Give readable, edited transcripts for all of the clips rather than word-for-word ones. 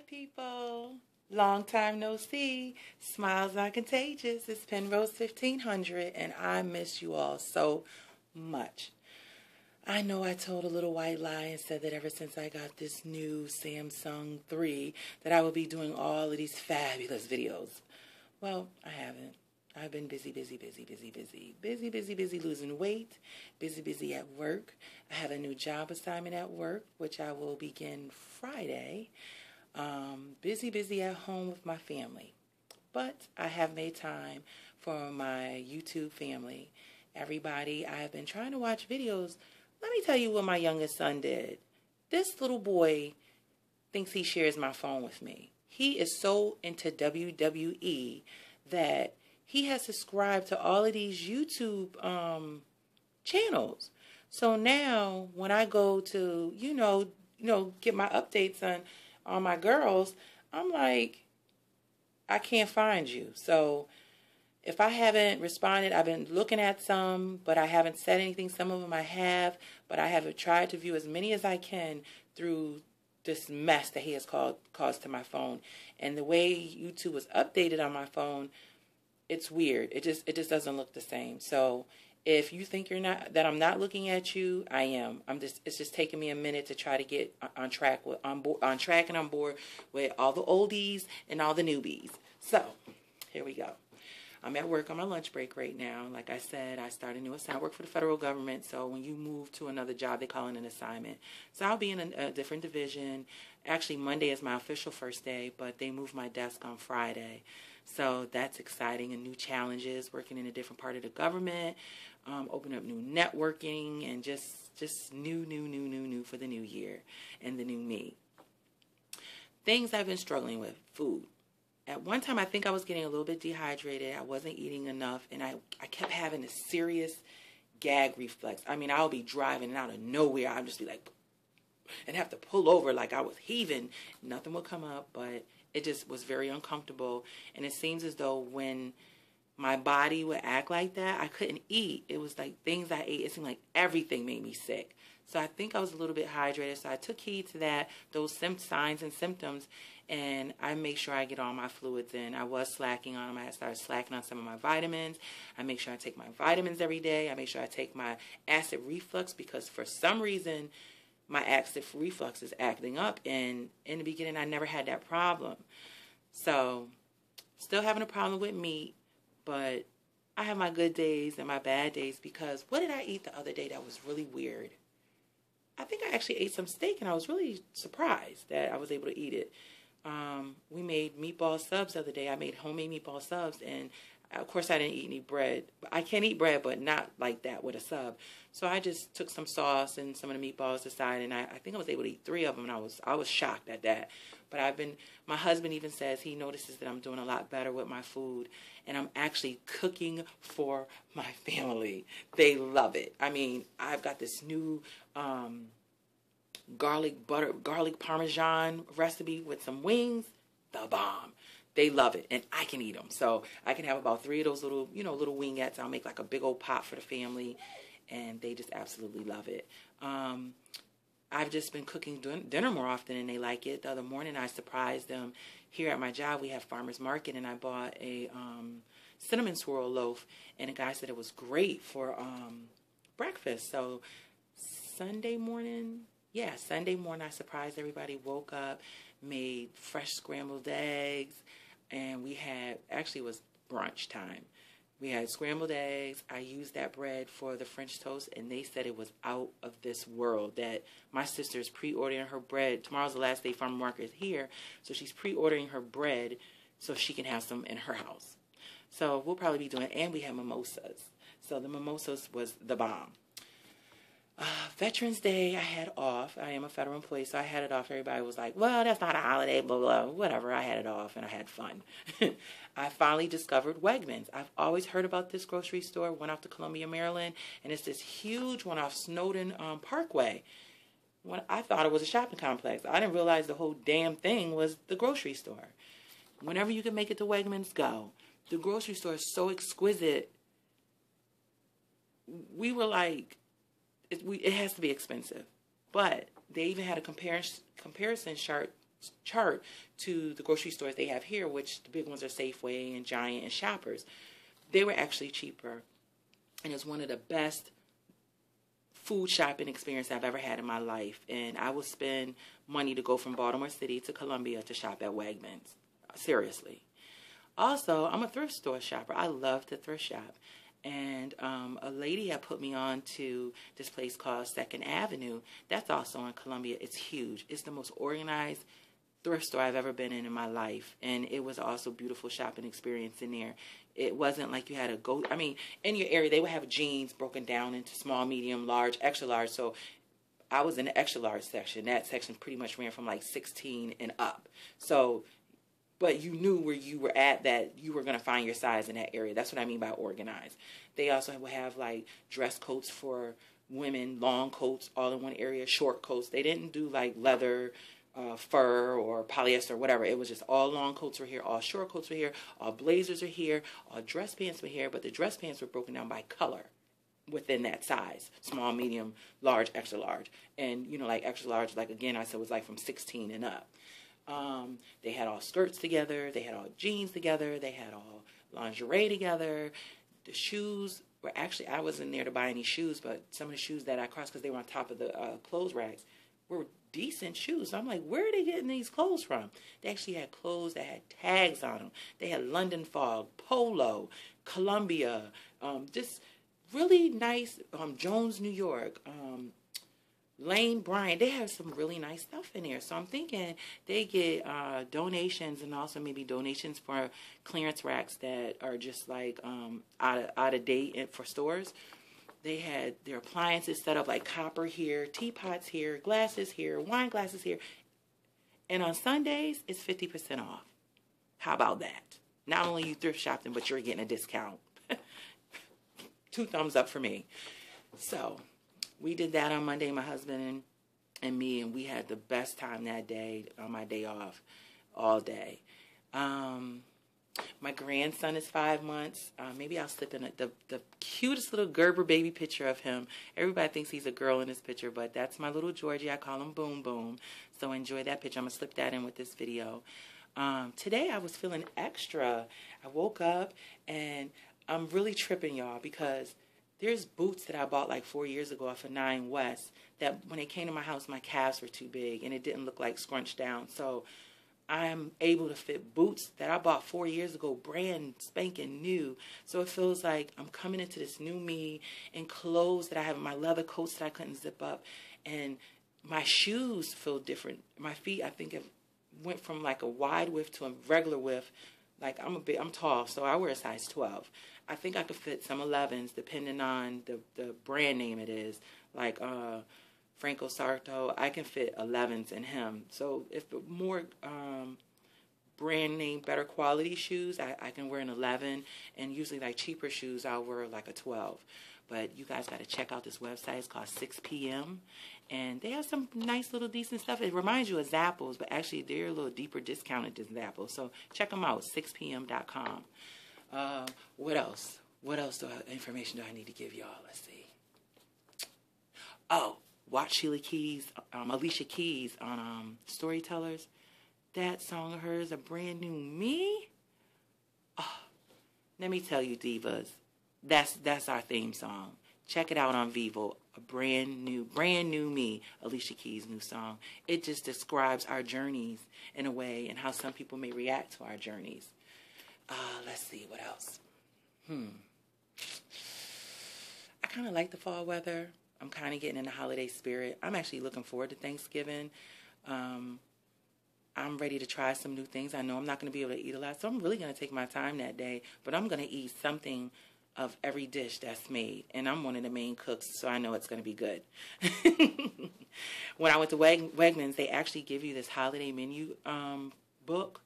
people. Long time no see. Smiles are contagious. It's Penrose 1500 and I miss you all so much. I know I told a little white lie and said that ever since I got this new Samsung 3 that I would be doing all of these fabulous videos. Well, I haven't. I've been busy losing weight, busy at work. I have a new job assignment at work, which I will begin Friday. Busy at home with my family. But I have made time for my YouTube family. Everybody, I have been trying to watch videos. Let me tell you what my youngest son did. This little boy thinks he shares my phone with me. He is so into WWE that he has subscribed to all of these YouTube channels. So now when I go to, get my updates on my girls, I'm like, I can't find you. So if I haven't responded, I've been looking at some, but I haven't said anything. Some of them I have, but I have tried to view as many as I can through this mess that he has caused to my phone. And the way YouTube was updated on my phone, it's weird. It just doesn't look the same. So if you think that I'm not looking at you, I am. It's just taking me a minute to try to get on track and on board with all the oldies and all the newbies. So here we go. I'm at work on my lunch break right now. Like I said, I started a new assignment. I work for the federal government, so when you move to another job, they call it an assignment. So I'll be in a different division. Actually, Monday is my official first day, but they moved my desk on Friday. So that's exciting, and new challenges, working in a different part of the government, opening up new networking, and just new for the new year and the new me. Things I've been struggling with, food. At one time, I think I was getting a little bit dehydrated. I wasn't eating enough, and I kept having a serious gag reflex. I mean, I'll be driving, and out of nowhere, I'll just be like, and have to pull over like I was heaving. Nothing would come up, but it just was very uncomfortable. And it seems as though when my body would act like that, I couldn't eat. It was like things I ate, it seemed like everything made me sick. So I think I was a little bit hydrated. So I took heed to that, those signs and symptoms, and I make sure I get all my fluids in. I was slacking on them. I had started slacking on some of my vitamins. I make sure I take my vitamins every day. I make sure I take my acid reflux because for some reason, my acid reflux is acting up. And in the beginning, I never had that problem. So still having a problem with meat, but I have my good days and my bad days because what did I eat the other day that was really weird? I think I actually ate some steak, and I was really surprised that I was able to eat it. We made meatball subs the other day. I made homemade meatball subs, and of course I didn't eat any bread. I can eat bread, but not like that with a sub. So I just took some sauce and some of the meatballs aside, and I think I was able to eat 3 of them, and I was shocked at that. But my husband even says he notices that I'm doing a lot better with my food, and I'm actually cooking for my family. They love it. I mean, I've got this new garlic parmesan recipe with some wings. The bomb. They love it, and I can eat them. So I can have about 3 of those little wingettes. I'll make like a big old pot for the family, and they just absolutely love it. I've just been cooking dinner more often, and they like it. The other morning, I surprised them. Here at my job, we have farmers market, and I bought a cinnamon swirl loaf, and the guy said it was great for breakfast. So Sunday morning, I surprised everybody, woke up, made fresh scrambled eggs, and we had, actually it was brunch time. We had scrambled eggs. I used that bread for the French toast, and they said it was out of this world. That my sister is pre-ordering her bread. Tomorrow's the last day farmer market is here, so she's pre-ordering her bread so she can have some in her house. So we'll probably be doing, and we have mimosas. So the mimosas was the bomb. Veterans Day, I had off. I am a federal employee, so I had it off. Everybody was like, well, that's not a holiday, blah, blah, whatever. I had it off, and I had fun. I finally discovered Wegmans. I've always heard about this grocery store, went off to Columbia, Maryland, and it's this huge one off Snowden Parkway. I thought it was a shopping complex. I didn't realize the whole damn thing was the grocery store. Whenever you can make it to Wegmans, go. The grocery store is so exquisite. We were like, it has to be expensive, but they even had a comparison chart chart to the grocery stores they have here, which the big ones are Safeway and Giant and Shoppers. They were actually cheaper, and it's one of the best food shopping experience I've ever had in my life. And I will spend money to go from Baltimore City to Columbia to shop at Wegmans. Seriously. Also, I'm a thrift store shopper. I love to thrift shop. And a lady had put me on to this place called Second Avenue. That's also in Columbia. It's huge. It's the most organized thrift store I've ever been in my life. And it was also a beautiful shopping experience in there. It wasn't like you had to go, I mean, in your area, they would have jeans broken down into small, medium, large, extra large. So I was in the extra large section. That section pretty much ran from like 16 and up. So, but you knew where you were at, that you were going to find your size in that area. That's what I mean by organized. They also would have like dress coats for women, long coats all in one area, short coats. They didn't do like leather, fur or polyester or whatever. It was just all long coats were here, all short coats were here, all blazers are here, all dress pants were here, but the dress pants were broken down by color within that size: small, medium, large, extra large. And you know, like extra large, like again I said, was like from 16 and up. They had all skirts together, they had all jeans together, they had all lingerie together. The shoes were actually, I wasn't there to buy any shoes, but some of the shoes that I crossed, because they were on top of the clothes racks, were decent shoes. So I'm like, where are they getting these clothes from? They actually had clothes that had tags on them. They had London Fog, Polo, Columbia, just really nice, Jones, New York, Lane Bryant. They have some really nice stuff in there. So I'm thinking they get donations, and also maybe donations for clearance racks that are just like out of date for stores. They had their appliances set up, like copper here, teapots here, glasses here, wine glasses here. And on Sundays, it's 50% off. How about that? Not only you thrift shopping, but you're getting a discount. 2 thumbs up for me. So we did that on Monday, my husband and me, and we had the best time that day on my day off, all day. My grandson is 5 months. Maybe I'll slip in the cutest little Gerber baby picture of him. Everybody thinks he's a girl in this picture, but that's my little Georgie. I call him Boom Boom. So enjoy that picture. I'm going to slip that in with this video. Today I was feeling extra. I woke up and I'm really tripping, y'all, because there's boots that I bought like 4 years ago off of 9 West that when they came to my house, my calves were too big and it didn't look like scrunched down. So I'm able to fit boots that I bought 4 years ago, brand spanking new. So it feels like I'm coming into this new me in clothes that I have, my leather coats that I couldn't zip up, and my shoes feel different. My feet, I think, it went from like a wide width to a regular width. Like I'm tall, so I wear a size 12. I think I could fit some 11s depending on the brand name it is. Like Franco Sarto, I can fit 11s in him. So if more brand name, better quality shoes, I can wear an 11. And usually like cheaper shoes, I'll wear like a 12. But you guys got to check out this website. It's called 6 p.m. And they have some nice little decent stuff. It reminds you of Zappos, but actually they're a little deeper discounted than Zappos. So check them out, 6pm.com. What else? What else information do I need to give y'all? Let's see. Oh, watch Alicia Keys on Storytellers. That song of hers, A Brand New Me. Oh, let me tell you, divas, that's our theme song. Check it out on Vivo. A brand new me, Alicia Keys' new song. It just describes our journeys in a way and how some people may react to our journeys. Let's see, what else? I kind of like the fall weather. I'm kind of getting in the holiday spirit. I'm actually looking forward to Thanksgiving. I'm ready to try some new things. I know I'm not going to be able to eat a lot, so I'm really going to take my time that day. But I'm going to eat something of every dish that's made. And I'm one of the main cooks, so I know it's going to be good. When I went to Wegmans, they actually give you this holiday menu book.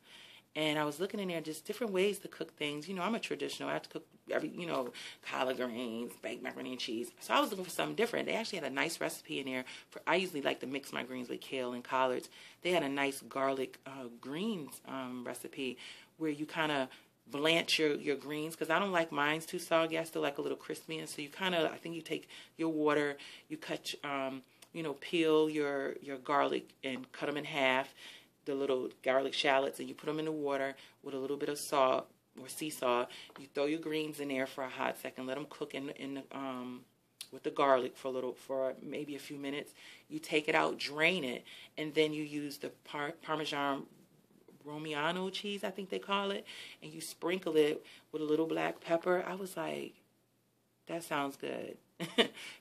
And I was looking in there, just different ways to cook things. You know, I'm a traditional. I have to cook collard greens, baked macaroni and cheese. So I was looking for something different. They actually had a nice recipe in there. I usually like to mix my greens with kale and collards. They had a nice garlic greens recipe where you kind of blanch your greens, because I don't like mine too soggy. I still like a little crispy. And so you kind of, I think you take your water, you cut, peel your garlic and cut them in half. the little garlic shallots, and you put them in the water with a little bit of salt or sea salt. You throw your greens in there for a hot second. Let them cook in the with the garlic for maybe a few minutes. You take it out, drain it, and then you use the Parmesan Romano cheese, I think they call it, and you sprinkle it with a little black pepper. I was like, that sounds good.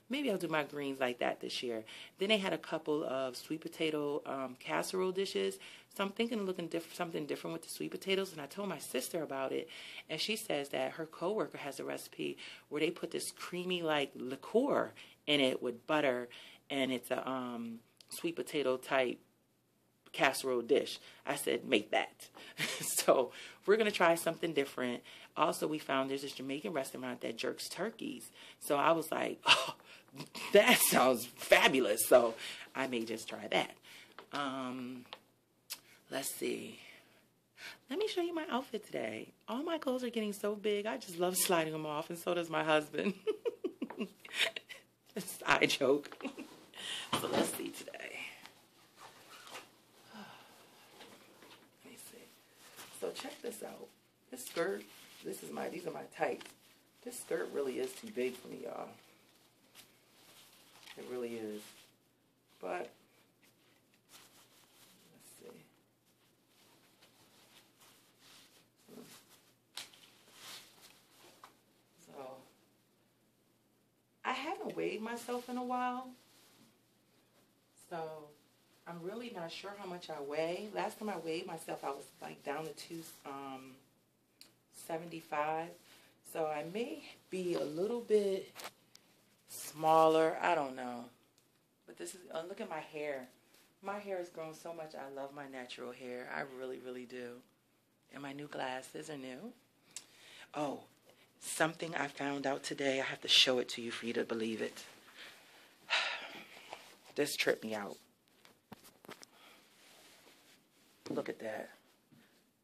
Maybe I'll do my greens like that this year. Then they had a couple of sweet potato casserole dishes. So I'm thinking of looking something different with the sweet potatoes. And I told my sister about it. And she says that her coworker has a recipe where they put this creamy like liqueur in it with butter. And it's a sweet potato type casserole dish. I said, make that. So we're going to try something different. Also, we found there's this Jamaican restaurant that jerks turkeys. So I was like, oh, that sounds fabulous. So I may just try that. Let's see. Let me show you my outfit today. All my clothes are getting so big. I just love sliding them off, and so does my husband. Side joke. So let's see today. Let me see. So check this out. This skirt, these are my tights. This skirt really is too big for me, y'all. It really is. But let's see. So I haven't weighed myself in a while. So I'm really not sure how much I weigh. Last time I weighed myself, I was like down to 275. So I may be a little bit smaller. I don't know. But this is, look at my hair. My hair has grown so much. I love my natural hair. I really, really do. And my new glasses are new. Oh, something I found out today. I have to show it to you for you to believe it. This tripped me out. Look at that.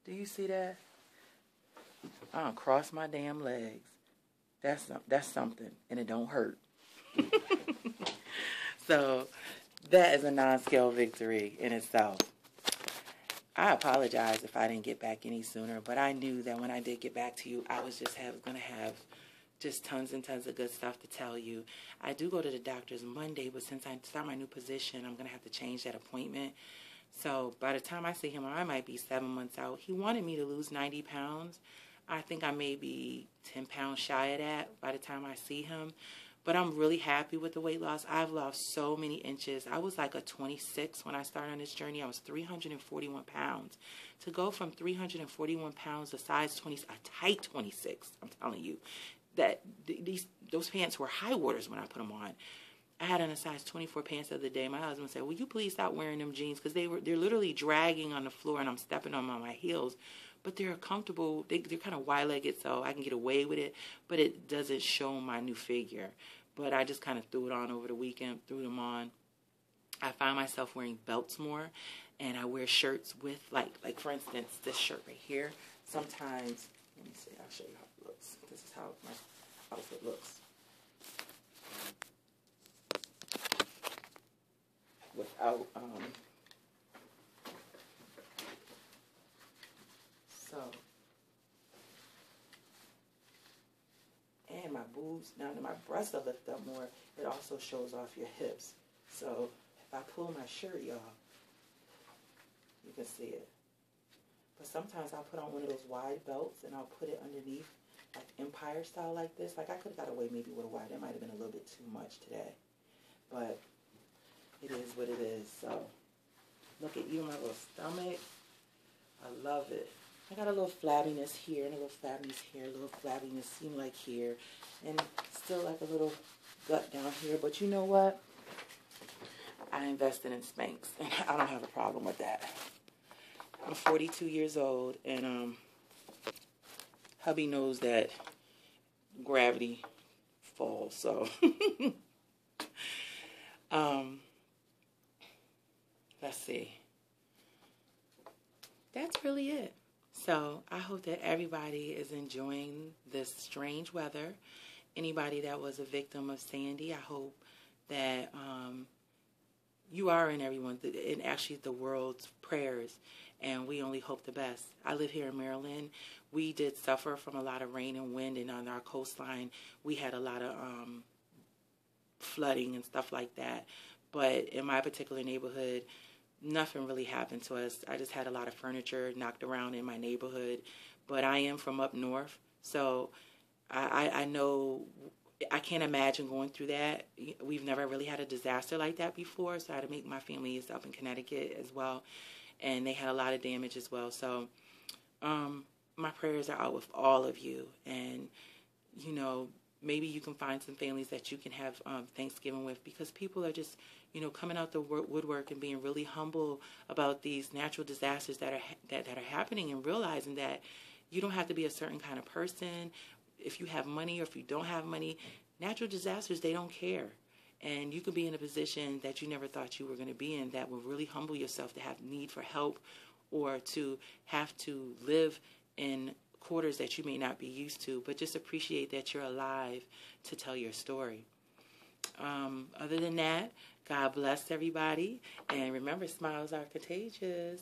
Do you see that? I don't cross my damn legs. That's something, and it don't hurt. So that is a non-scale victory in itself. I apologize if I didn't get back any sooner, but I knew that when I did get back to you, I was just going to have just tons and tons of good stuff to tell you. I do go to the doctor's Monday, but since I start my new position, I'm going to have to change that appointment. So by the time I see him, I might be 7 months out. He wanted me to lose 90 pounds. I think I may be 10 pounds shy of that by the time I see him. But I'm really happy with the weight loss. I've lost so many inches. I was like a 26 when I started on this journey. I was 341 pounds. To go from 341 pounds to size 20, a tight 26, I'm telling you, that those pants were high waters when I put them on. I had on a size 24 pants the other day. My husband said, will you please stop wearing them jeans? Because they're literally dragging on the floor and I'm stepping on my heels. But they're comfortable. They're kind of wide-legged, so I can get away with it. But it doesn't show my new figure. But I just kind of threw it on over the weekend, threw them on. I find myself wearing belts more. And I wear shirts with, like for instance, this shirt right here. Sometimes, let me see, I'll show you how it looks. This is how my outfit looks. Without, so, and my boobs, now that my breasts are lifted up more, it also shows off your hips. So, if I pull my shirt, y'all, you can see it. But sometimes I'll put on one of those wide belts and I'll put it underneath, like Empire style like this. Like I could have got away maybe with a wide. That might have been a little bit too much today. But it is what it is. So look at you, my little stomach. I love it. I got a little flabbiness here and a little flabbiness here, a little flabbiness seem like here, and still like a little gut down here. But you know what? I invested in Spanx, and I don't have a problem with that. I'm 42 years old, and hubby knows that gravity falls, so let's see. That's really it. So I hope that everybody is enjoying this strange weather. Anybody that was a victim of Sandy, I hope that you are in everyone's, in actually the world's prayers, and we only hope the best. I live here in Maryland. We did suffer from a lot of rain and wind, and on our coastline, we had a lot of flooding and stuff like that. But in my particular neighborhood, nothing really happened to us. I just had a lot of furniture knocked around in my neighborhood. But I am from up north, so I know, I can't imagine going through that. We've never really had a disaster like that before, so I had to make my family is up in Connecticut as well, and they had a lot of damage as well. So my prayers are out with all of you, and, you know, maybe you can find some families that you can have Thanksgiving with, because people are just, you know, coming out the woodwork and being really humble about these natural disasters that are happening, and realizing that you don't have to be a certain kind of person. If you have money or if you don't have money, natural disasters, they don't care. And you could be in a position that you never thought you were going to be in, that will really humble yourself to have need for help, or to have to live in quarters that you may not be used to, but just appreciate that you're alive to tell your story. Other than that, God bless everybody. And remember, smiles are contagious.